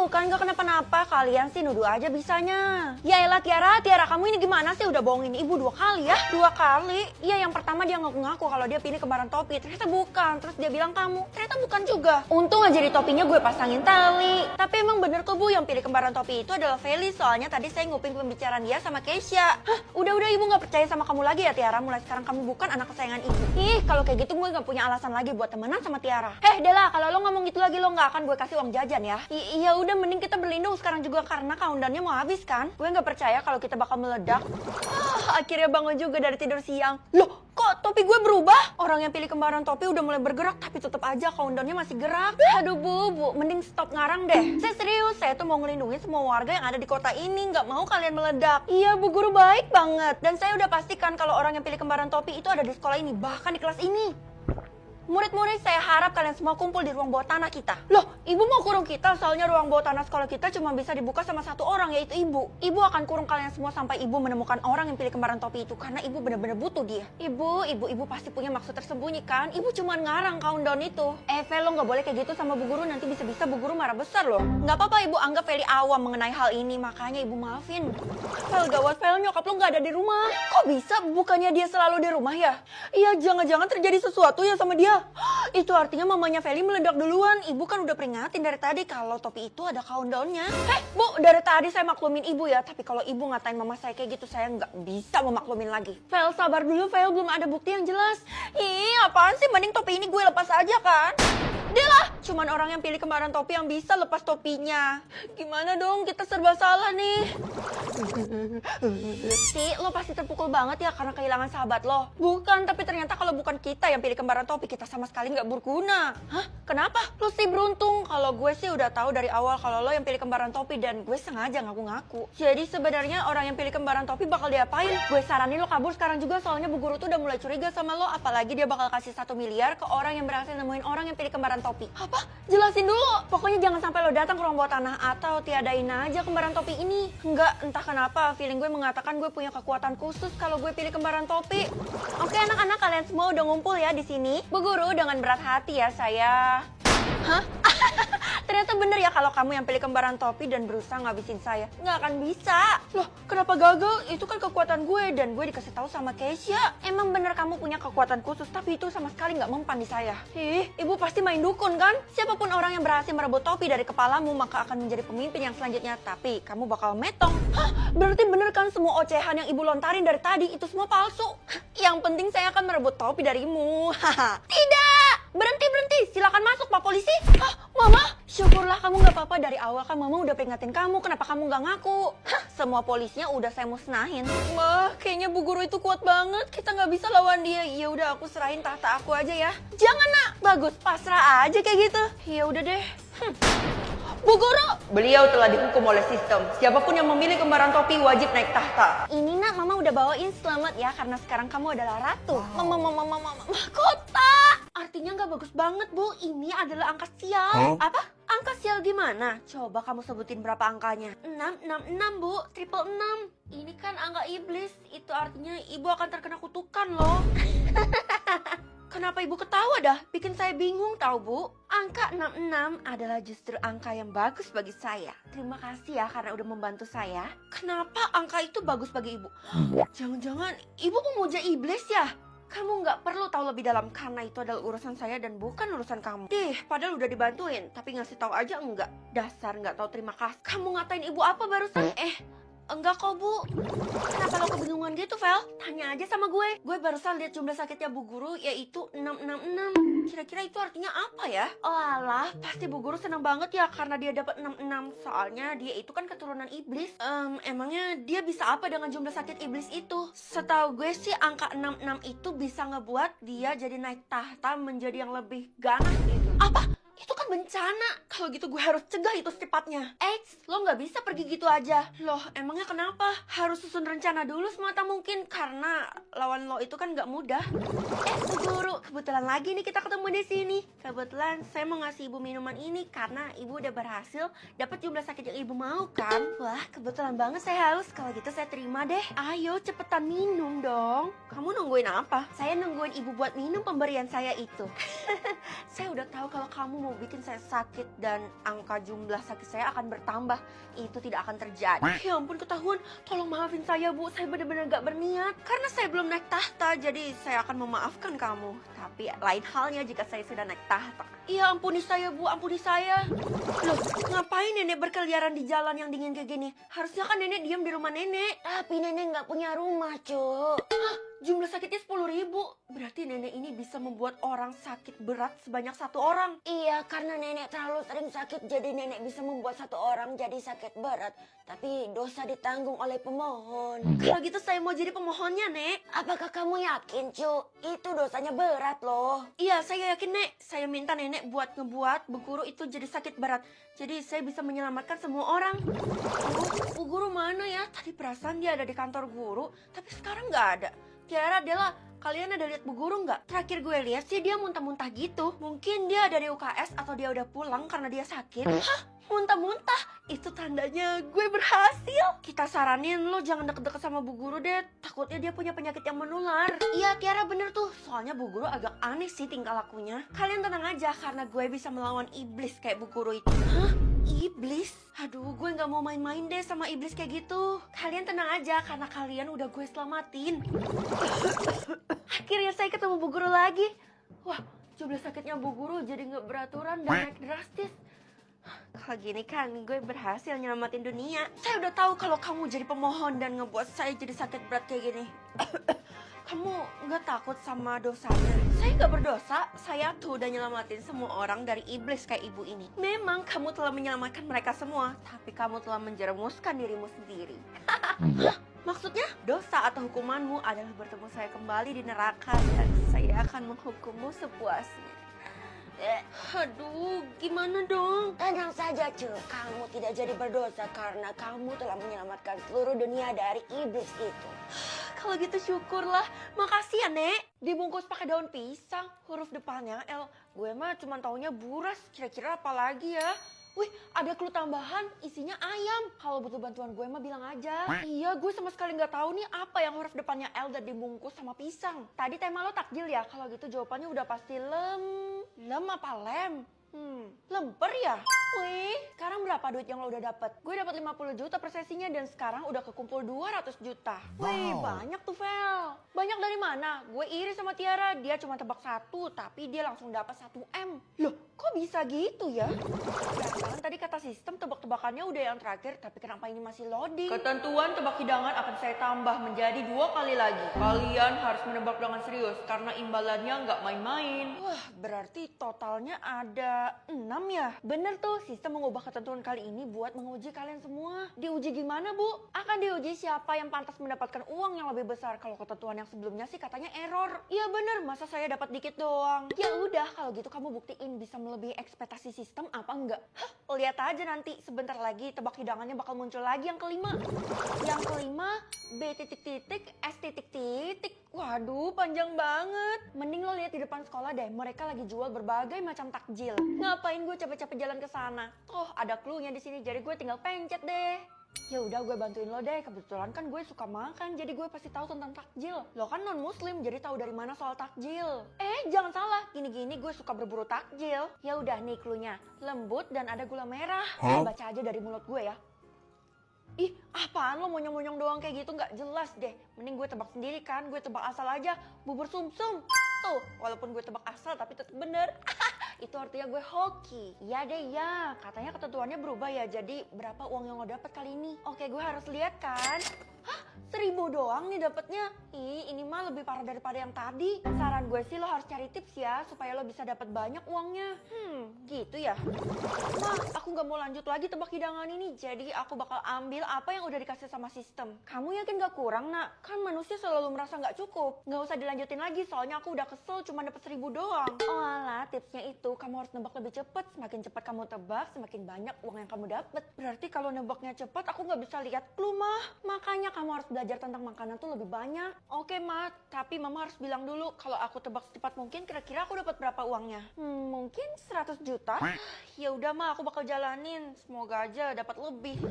Tuh kan gak kenapa-napa, kalian sih nuduh aja bisanya. Ya elah Tiara kamu ini gimana sih udah bohongin ibu 2 kali ya? 2 kali? Iya yang pertama dia ngaku-ngaku kalau dia pilih kembaran topi, ternyata bukan. Terus dia bilang kamu, ternyata bukan juga. Untung aja di topinya gue pasangin tali. Tapi emang bener kok Bu, yang pilih kembaran topi itu adalah Feli. Soalnya tadi saya nguping pembicaraan dia sama Keisha. Hah, udah ibu gak percaya sama kamu lagi ya Tiara? Mulai sekarang kamu bukan anak kesayangan ibu. Ih, kalau kayak gitu gue gak punya alasan lagi buat temenan sama Tiara. Dela, kalau lo ngomong gitu lagi lo gak akan gue kasih uang jajan ya. Iya udah mending kita berlindung sekarang juga karena countdownnya mau habis kan. Gue gak percaya kalau kita bakal meledak. Akhirnya bangun juga dari tidur siang. Loh, kok topi gue berubah? Orang yang pilih kembaran topi udah mulai bergerak tapi tetap aja countdownnya masih gerak. Aduh Bu, mending stop ngarang deh. Saya serius, saya tuh mau ngelindungi semua warga yang ada di kota ini. Gak mau kalian meledak. Iya Bu Guru baik banget. Dan saya udah pastikan kalau orang yang pilih kembaran topi itu ada di sekolah ini, bahkan di kelas ini. Murid-murid, saya harap kalian semua kumpul di ruang bawah tanah kita. Loh, ibu mau kurung kita soalnya ruang bawah tanah sekolah kita cuma bisa dibuka sama 1 orang, yaitu ibu. Ibu akan kurung kalian semua sampai ibu menemukan orang yang pilih kembaran topi itu karena ibu benar-benar butuh dia. Ibu pasti punya maksud tersembunyi kan? Ibu cuma ngarang countdown itu. Fel, lo nggak boleh kayak gitu sama Bu Guru, nanti bisa-bisa Bu Guru marah besar loh. Nggak apa-apa, ibu anggap Feli awam mengenai hal ini, makanya ibu maafin. Fel, gawat Fel, nyokap lo nggak ada di rumah. Kok bisa? Bukannya dia selalu di rumah ya? Iya, jangan-jangan terjadi sesuatu ya sama dia. Itu artinya mamanya Feli meledak duluan. Ibu kan udah peringatin dari tadi kalau topi itu ada countdownnya. Bu, dari tadi saya maklumin ibu ya. Tapi kalau ibu ngatain mama saya kayak gitu, saya nggak bisa memaklumin lagi. Fel, sabar dulu Fel, belum ada bukti yang jelas. Ih, apaan sih? Mending topi ini gue lepas aja kan? Lah, cuman orang yang pilih kembaran topi yang bisa lepas topinya. Gimana dong, kita serba salah nih. Si, lo pasti terpukul banget ya karena kehilangan sahabat lo. Bukan, tapi ternyata kalau bukan kita yang pilih kembaran topi, kita sama sekali nggak berguna. Hah? Kenapa? Lo sih beruntung. Kalau gue sih udah tahu dari awal kalau lo yang pilih kembaran topi dan gue sengaja ngaku-ngaku. Jadi sebenarnya orang yang pilih kembaran topi bakal diapain? Gue saranin lo kabur sekarang juga soalnya Bu Guru tuh udah mulai curiga sama lo. Apalagi dia bakal kasih 1 miliar ke orang yang berhasil nemuin orang yang pilih kembaran topi. Apa? Jelasin dulu. Pokoknya jangan sampai lo datang ke ruang bawah tanah atau tiadain aja kembaran topi ini. Enggak, entah kenapa feeling gue mengatakan gue punya kekuatan khusus kalau gue pilih kembaran topi. Oke anak-anak, kalian semua udah ngumpul ya di sini. Bu Guru dengan berat hati ya saya. Hah? Ternyata bener ya kalau kamu yang pilih kembaran topi dan berusaha ngabisin saya. Nggak akan bisa. Loh, kenapa gagal? Itu kan kekuatan gue dan gue dikasih tahu sama Keisha. Emang bener kamu punya kekuatan khusus, tapi itu sama sekali nggak mempan di saya. Ih, ibu pasti main dukun kan? Siapapun orang yang berhasil merebut topi dari kepalamu maka akan menjadi pemimpin yang selanjutnya. Tapi kamu bakal metong. Hah? Berarti bener kan semua ocehan yang ibu lontarin dari tadi itu semua palsu? Yang penting saya akan merebut topi darimu. Haha. Tidak! Berhenti! Silakan masuk Pak Polisi. Hah, Mama? Syukurlah kamu nggak apa-apa. Dari awal kan Mama udah peringatin kamu. Kenapa kamu nggak ngaku? Hah, semua polisinya udah saya musnahin. Mah, kayaknya Bu Guru itu kuat banget. Kita nggak bisa lawan dia. Ya udah aku serahin tahta aku aja ya. Jangan nak. Bagus, pasrah aja kayak gitu. Ya udah deh. Bu Guru, beliau telah dihukum oleh sistem. Siapapun yang memilih kembaran topi wajib naik tahta. Ini nak, Mama udah bawain selamat ya karena sekarang kamu adalah ratu. Mahkota. Artinya nggak bagus banget Bu. Ini adalah angka sial. Apa? Angka sial gimana? Coba kamu sebutin berapa angkanya. 666 Bu, triple 6. Ini kan angka iblis. Itu artinya ibu akan terkena kutukan loh. Kenapa ibu ketawa dah? Bikin saya bingung tahu Bu. Angka 66 adalah justru angka yang bagus bagi saya. Terima kasih ya karena udah membantu saya. Kenapa angka itu bagus bagi ibu? Jangan-jangan ibu memuja iblis ya? Kamu nggak perlu tahu lebih dalam karena itu adalah urusan saya dan bukan urusan kamu. Padahal udah dibantuin, tapi ngasih tahu aja enggak. Dasar nggak tahu terima kasih. Kamu ngatain ibu apa barusan? Enggak kok Bu. Kenapa lo kebingungan gitu Vel? Tanya aja sama gue. Gue barusan lihat jumlah sakitnya Bu Guru yaitu 666. Kira-kira itu artinya apa ya? Oh alah, pasti Bu Guru senang banget ya karena dia dapat 66. Soalnya dia itu kan keturunan iblis. Emangnya dia bisa apa dengan jumlah sakit iblis itu? Setahu gue sih angka 66 itu bisa ngebuat dia jadi naik tahta menjadi yang lebih ganas gitu. Apa? Itu kan bencana. Kalau gitu gue harus cegah itu secepatnya. Lo nggak bisa pergi gitu aja. Loh, emangnya kenapa? Harus susun rencana dulu semata mungkin. Karena lawan lo itu kan nggak mudah. Bu Guru, kebetulan lagi nih kita ketemu di sini. Kebetulan saya mau ngasih ibu minuman ini karena ibu udah berhasil dapat jumlah sakit yang ibu mau kan. Wah, kebetulan banget saya haus. Kalau gitu saya terima deh. Ayo cepetan minum dong. Kamu nungguin apa? Saya nungguin ibu buat minum pemberian saya itu. Saya udah tahu kalau kamu mau bikin yakin saya sakit dan angka jumlah sakit saya akan bertambah. Itu tidak akan terjadi. Ya ampun, ketahuan. Tolong maafin saya, Bu. Saya benar-benar gak berniat. Karena saya belum naik tahta, jadi saya akan memaafkan kamu. Tapi lain halnya jika saya sudah naik tahta. Iya, ampuni saya, Bu. Ampuni saya. Loh, ngapain nenek berkeliaran di jalan yang dingin kayak gini? Harusnya kan nenek diam di rumah nenek. Tapi nenek nggak punya rumah, Cuk. Hah? Jumlah sakitnya 10.000. Berarti nenek ini bisa membuat orang sakit berat sebanyak 1 orang. Iya, karena nenek terlalu sering sakit, jadi nenek bisa membuat 1 orang jadi sakit berat. Tapi dosa ditanggung oleh pemohon. Kalau gitu saya mau jadi pemohonnya, Nek. Apakah kamu yakin, Cuk? Itu dosanya berat loh. Iya, saya yakin, Nek. Saya minta nenek buat ngebuat Bu Guru itu jadi sakit berat. Jadi saya bisa menyelamatkan semua orang. Bu Guru mana ya? Tadi perasaan dia ada di kantor guru, tapi sekarang nggak ada. Tiara, Dela, kalian ada lihat Bu Guru nggak? Terakhir gue lihat sih dia muntah-muntah gitu. Mungkin dia ada di UKS atau dia udah pulang karena dia sakit. Hah? Muntah-muntah? Itu tandanya gue berhasil. Kita saranin lo jangan deket-deket sama Bu Guru deh. Takutnya dia punya penyakit yang menular. Iya, Tiara bener tuh. Soalnya Bu Guru agak aneh sih tingkah lakunya. Kalian tenang aja karena gue bisa melawan iblis kayak Bu Guru itu. Hah? Iblis? Aduh, gue gak mau main-main deh sama iblis kayak gitu. Kalian tenang aja karena kalian udah gue selamatin. Akhirnya saya ketemu Bu Guru lagi. Wah, jumlah sakitnya Bu Guru jadi gak beraturan dan naik drastis. Kalau gini kan gue berhasil nyelamatin dunia. Saya udah tahu kalau kamu jadi pemohon dan ngebuat saya jadi sakit berat kayak gini. Kamu gak takut sama dosanya? Saya gak berdosa. Saya tuh udah nyelamatin semua orang dari iblis kayak ibu ini. Memang kamu telah menyelamatkan mereka semua, tapi kamu telah menjerumuskan dirimu sendiri. Maksudnya, dosa atau hukumanmu adalah bertemu saya kembali di neraka dan saya akan menghukummu sepuasnya. Aduh, gimana dong? Tenang saja, Cuk. Kamu tidak jadi berdosa karena kamu telah menyelamatkan seluruh dunia dari iblis itu. Kalau gitu syukurlah. Makasih ya, Nek. Dibungkus pakai daun pisang, huruf depannya L. Gue mah cuma taunya buras. Kira-kira apa lagi ya? Wih, ada clue tambahan, isinya ayam. Kalau butuh bantuan gue mah bilang aja. Iya, gue sama sekali nggak tahu nih apa yang huruf depannya L dan dibungkus sama pisang. Tadi tema lo takjil ya? Kalau gitu jawabannya udah pasti lem apa lem? Lemper ya? Wih, sekarang berapa duit yang lo udah dapet? Gue dapet 50 juta per sesinya dan sekarang udah kekumpul 200 juta. Wih, banyak tuh, Vel. Banyak dari mana? Gue iri sama Tiara, dia cuma tebak 1, tapi dia langsung dapat 1M. Loh, kok bisa gitu ya? Perasaan tadi kata sistem tebak-tebakannya udah yang terakhir, tapi kenapa ini masih loading? Ketentuan tebak hidangan akan saya tambah menjadi 2 kali lagi. Kalian harus menebak dengan serius, karena imbalannya nggak main-main. Wah, berarti totalnya ada 6 ya? Bener tuh, sistem mengubah ketentuan kali ini buat menguji kalian semua. Diuji gimana, Bu? Akan diuji siapa yang pantas mendapatkan uang yang lebih besar. Kalau ketentuan yang sebelumnya sih katanya error. Iya bener, masa saya dapat dikit doang? Ya udah, kalau gitu kamu buktiin bisa melebihi ekspektasi sistem apa enggak? Hah, lihat aja nanti. Sebentar lagi tebak hidangannya bakal muncul lagi yang kelima. Yang kelima, B titik titik S titik titik. Waduh, panjang banget. Mending lo lihat di depan sekolah deh, mereka lagi jual berbagai macam takjil. Ngapain gue capek-capek jalan ke sana? Oh, ada clue-nya di sini, jadi gue tinggal pencet deh. Ya udah, gue bantuin lo deh. Kebetulan kan gue suka makan, jadi gue pasti tahu tentang takjil. Lo kan non muslim, jadi tahu dari mana soal takjil. Jangan salah, gini-gini gue suka berburu takjil. Ya udah nih clue-nya, lembut dan ada gula merah. Baca aja dari mulut gue ya. Ih, apaan lo monyong-monyong doang kayak gitu, nggak jelas deh. Mending gue tebak sendiri kan, gue tebak asal aja, bubur sumsum. Tuh, walaupun gue tebak asal tapi tetap bener. Itu artinya gue hoki. Ya deh ya, katanya ketentuannya berubah ya, jadi berapa uang yang lo dapet kali ini? Oke, gue harus lihat kan. Hah? 1.000 doang nih dapetnya. Ih, ini mah lebih parah daripada yang tadi. Saran gue sih lo harus cari tips ya, supaya lo bisa dapat banyak uangnya. Gitu ya. Mah, aku gak mau lanjut lagi tebak hidangan ini, jadi aku bakal ambil apa yang udah dikasih sama sistem. Kamu yakin gak kurang, Nak? Kan manusia selalu merasa gak cukup. Gak usah dilanjutin lagi, soalnya aku udah kesel cuma dapet 1.000 doang. Oh alah, tipsnya itu kamu harus nebak lebih cepet. Semakin cepat kamu tebak, semakin banyak uang yang kamu dapet. Berarti kalau nebaknya cepet, aku gak bisa lihat clue mah. Makanya kamu harus belajar tentang makanan tuh lebih banyak. Oke, Ma, tapi Mama harus bilang dulu kalau aku tebak secepat mungkin kira-kira aku dapat berapa uangnya. Mungkin 100 juta. Ya udah, Ma, aku bakal jalanin. Semoga aja dapat lebih.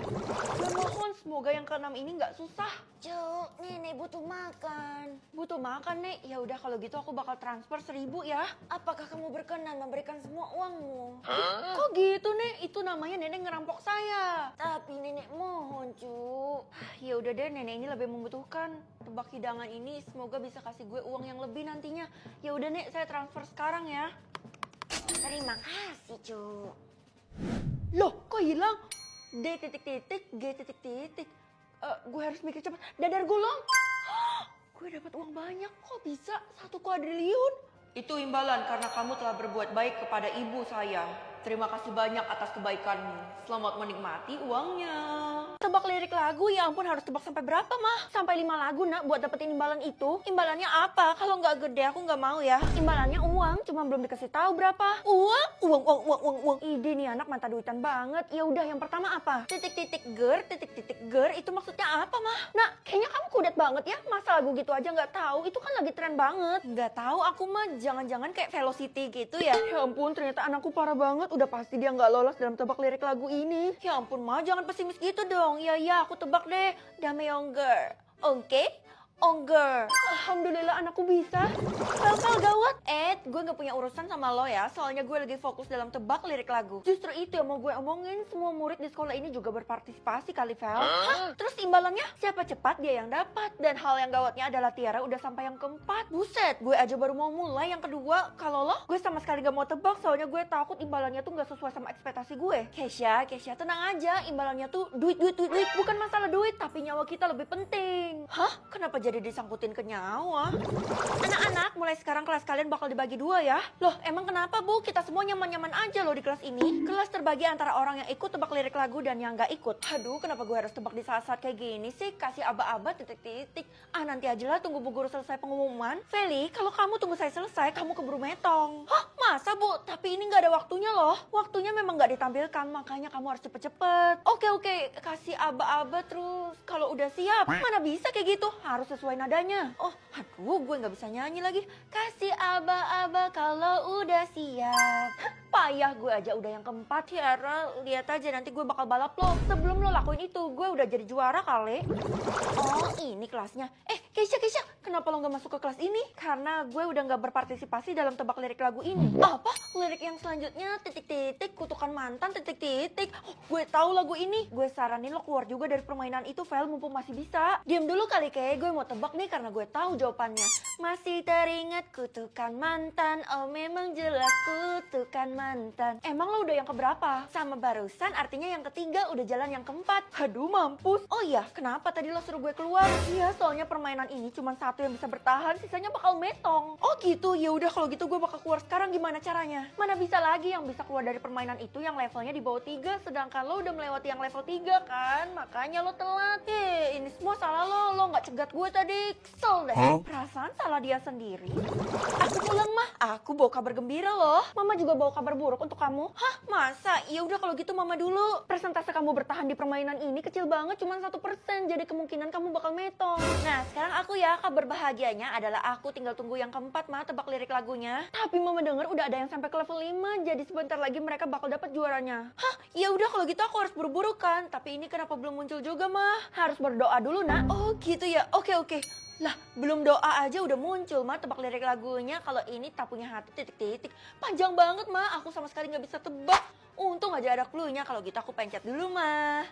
Ya mohon, semoga yang keenam ini nggak susah. Cuk, Nenek butuh makan. Butuh makan, Nek. Ya udah kalau gitu aku bakal transfer 1.000 ya. Apakah kamu berkenan memberikan semua uangmu? Kok gitu, Nek? Itu namanya nenek ngerampok saya. Tapi Nenek mohon, Cuk. Ya udah deh, nenek ini lebih membutuhkan. Tebak hidangan ini semoga bisa kasih gue uang yang lebih nantinya. Ya udah, Nek, saya transfer sekarang ya. Terima kasih, Cuk. Loh, kok hilang? D titik titik, G titik titik. Gue harus mikir cepat. Dadar gulung. Gue dapat uang banyak. Kok bisa 1 kuadriliun? Itu imbalan karena kamu telah berbuat baik kepada ibu saya. Terima kasih banyak atas kebaikanmu. Selamat menikmati uangnya. Tebak lirik lagu, ya ampun, harus tebak sampai berapa, Mah? Sampai 5 lagu, Nak, buat dapetin imbalan itu. Imbalannya apa? Kalau nggak gede aku nggak mau ya. Imbalannya uang, cuma belum dikasih tahu berapa. Uang. Ide nih anak mata duitan banget. Ya udah, yang pertama apa? Titik-titik ger, itu maksudnya apa, Mah? Nah, kayaknya kamu kudet banget ya. Masa lagu gitu aja nggak tahu? Itu kan lagi tren banget. Nggak tahu aku, mah. Jangan-jangan kayak Velocity gitu ya. Ya ampun, ternyata anakku parah banget. Udah pasti dia nggak lolos dalam tebak lirik lagu ini. Ya ampun, Ma, jangan pesimis gitu dong. Ya, aku tebak deh. Dameonger. Oke? Ongger. Alhamdulillah anakku bisa. Fel gawat. Gue gak punya urusan sama lo ya. Soalnya gue lagi fokus dalam tebak lirik lagu. Justru itu yang mau gue omongin. Semua murid di sekolah ini juga berpartisipasi kali, Fel. Hah? Terus imbalannya? Siapa cepat dia yang dapat. Dan hal yang gawatnya adalah Tiara udah sampai yang keempat. Buset, gue aja baru mau mulai yang kedua. Kalau lo, gue sama sekali gak mau tebak. Soalnya gue takut imbalannya tuh gak sesuai sama ekspektasi gue. Kesha, tenang aja. Imbalannya tuh duit. Bukan masalah duit, tapi nyawa kita lebih penting. Hah? Kenapa jadi disangkutin ke nyawa? Anak-anak, mulai sekarang kelas kalian bakal dibagi 2 ya. Loh, emang kenapa, Bu? Kita semua nyaman-nyaman aja loh di kelas ini. Kelas terbagi antara orang yang ikut tebak lirik lagu dan yang gak ikut. Aduh, kenapa gue harus tebak di saat-saat kayak gini sih? Kasih aba-aba titik-titik. Nanti aja lah, tunggu Bu Guru selesai pengumuman. Feli, kalau kamu tunggu saya selesai, kamu keburu metong. Hah? Masa, Bu? Tapi ini gak ada waktunya loh. Waktunya memang gak ditampilkan, makanya kamu harus cepet-cepet. Oke. Kasih aba-aba terus. Kalau udah siap, mana bisa kayak gitu? Harus sesuai nadanya. Oh, aduh, gue gak bisa nyanyi lagi. Kasih aba-aba kalau udah siap. Payah, gue aja udah yang keempat. Tiara, lihat aja nanti gue bakal balap lo. Sebelum lo lakuin itu, gue udah jadi juara kali. Oh, ini kelasnya. Keisha, kenapa lo gak masuk ke kelas ini? Karena gue udah gak berpartisipasi dalam tebak lirik lagu ini. Apa? Lirik yang selanjutnya titik-titik, kutukan mantan titik-titik. Gue tahu lagu ini. Gue saranin lo keluar juga dari permainan itu, Vel, mumpung masih bisa. Diam dulu kali, kayak gue mau tebak nih karena gue tahu jawabannya. Masih teringat kutukan mantan, oh memang jelas kutukan mantan. Emang lo udah yang keberapa? Sama barusan, artinya yang ketiga, udah jalan yang keempat. Aduh, mampus. Oh iya, kenapa tadi lo suruh gue keluar? Iya, soalnya permainan ini cuma satu yang bisa bertahan, sisanya bakal metong. Oh gitu, ya udah kalau gitu gue bakal keluar sekarang. Gimana caranya? Mana bisa lagi yang bisa keluar dari permainan itu yang levelnya di bawah 3, sedangkan lo udah melewati yang level 3 kan? Makanya lo telat. Ini semua salah lo gak cegat gue tadi. Kesel deh. Perasaan salah dia sendiri. Aku pulang, Mah. Aku bawa kabar gembira loh. Mama juga bawa kabar buruk untuk kamu. Hah? Masa? Ya udah kalau gitu Mama dulu. Persentase kamu bertahan di permainan ini kecil banget, cuma 1%. Jadi kemungkinan kamu bakal metong. Nah, sekarang aku ya, kabar bahagianya adalah aku tinggal tunggu yang keempat, Mah, tebak lirik lagunya. Tapi Mama denger udah ada yang sampai ke level 5, jadi sebentar lagi mereka bakal dapat juaranya. Hah? Ya udah kalau gitu aku harus buru-buru kan. Tapi ini kenapa belum muncul juga, Mah? Harus berdoa dulu, Nak. Oh gitu ya. Oke. Lah, belum doa aja udah muncul, Mah, tebak lirik lagunya. Kalau ini tak punya hati titik-titik. Panjang banget, Mah. Aku sama sekali nggak bisa tebak. Untung aja ada clue-nya. Kalau gitu aku pencet dulu, Mah.